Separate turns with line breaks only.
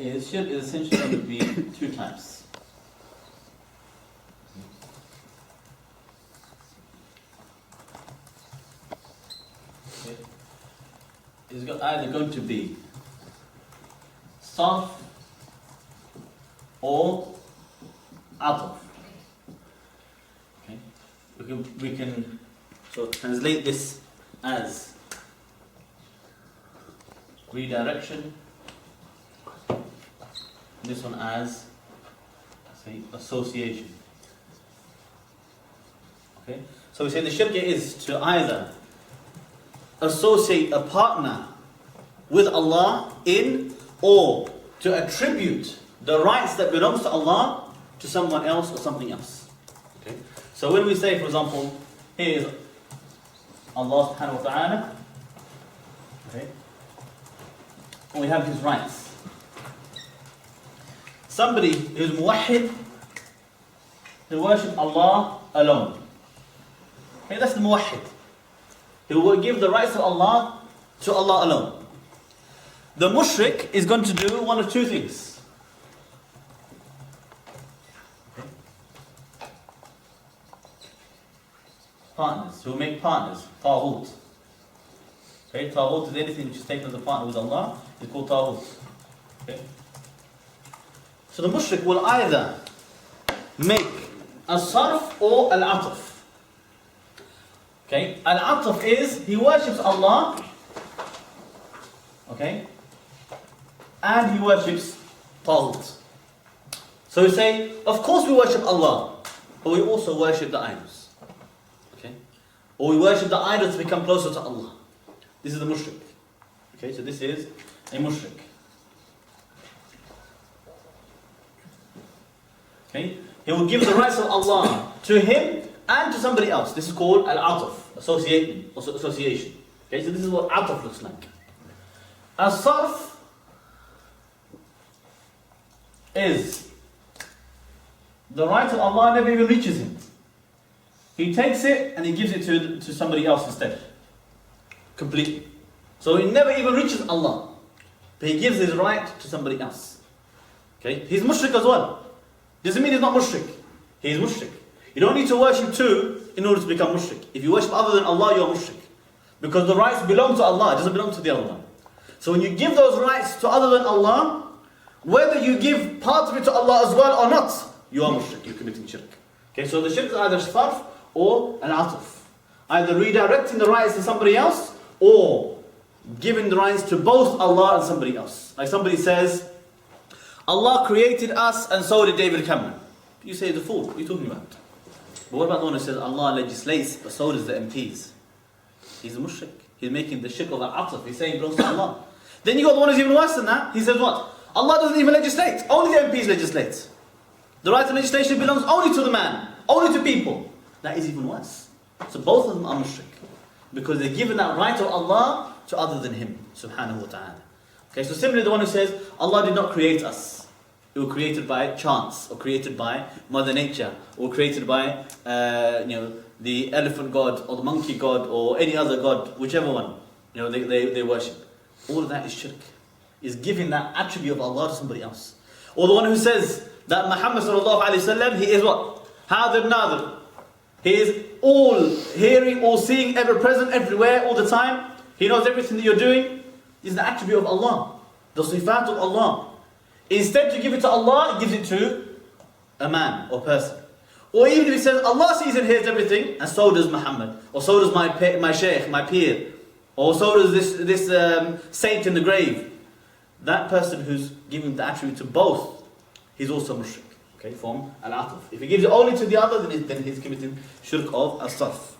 is shirk is essentially going to be two types. Okay. It's either going to be sarf or ataf. Okay. We can so translate this as redirection. This one as, say, association. Okay? So we say the shirk is to either associate a partner with Allah in, or to attribute the rights that belongs to Allah to someone else or something else. Okay? So when we say, for example, here is Allah subhanahu wa ta'ala, okay? And we have His rights. Somebody who's muwahhid, he worships Allah alone. Okay, that's the muwahhid. He will give the rights of Allah to Allah alone. The mushrik is going to do one of two things. Okay. Partners, who make partners, taghut. Okay, taghut is anything which is taken as a partner with Allah, is called taghut. Okay. So the mushrik will either make a sarf or al-ataf. Okay, al-ataf is he worships Allah, okay, and he worships taghut. So we say, of course we worship Allah, but we also worship the idols. Okay, or we worship the idols to become closer to Allah. This is the mushrik. Okay, so this is a mushrik. Okay? He will give the rights of Allah to him and to somebody else. This is called al-ataf, association. Okay, so this is what ataf looks like. As-sarf is the right of Allah never even reaches him. He takes it and he gives it to somebody else instead. Completely. So he never even reaches Allah. But he gives his right to somebody else. Okay? He's mushrik as well. Doesn't mean he's not mushrik. He is mushrik. You don't need to worship two in order to become mushrik. If you worship other than Allah, you are mushrik. Because the rights belong to Allah, it doesn't belong to the other one. So when you give those rights to other than Allah, whether you give part of it to Allah as well or not, you are mushrik, you're committing shirk. Okay, so the shirk is either sarf or al-ataf. Either redirecting the rights to somebody else, or giving the rights to both Allah and somebody else. Like somebody says, Allah created us and so did David Cameron. You say he's a fool. What are you talking about? But what about the one who says Allah legislates but so does the MPs? He's a mushrik. He's making the shirk of al-ataf. He's saying it belongs to Allah. Then you got the one who's even worse than that. He says what? Allah doesn't even legislate. Only the MPs legislate. The right of legislation belongs only to the man. Only to people. That is even worse. So both of them are mushrik. Because they're given that right of Allah to other than Him. Subhanahu wa ta'ala. Okay, so similarly the one who says, Allah did not create us. We were created by chance, or created by Mother Nature, or created by the elephant god, or the monkey god, or any other god, whichever one they worship. All of that is shirk. Is giving that attribute of Allah to somebody else. Or the one who says that Muhammad sallallahu alaihi wasallam, he is what? Hadir nadir. He is all hearing, all seeing, ever present, everywhere, all the time. He knows everything that you're doing. Is the attribute of Allah, the sifat of Allah. Instead to give it to Allah, he gives it to a man or person. Or even if he says, Allah sees and hears everything, and so does Muhammad, or so does my shaykh, my peer, or so does this saint in the grave. That person who's giving the attribute to both, he's also mushrik. Okay, from al-ataf. If he gives it only to the other, then he's committing shirk of as-sarf.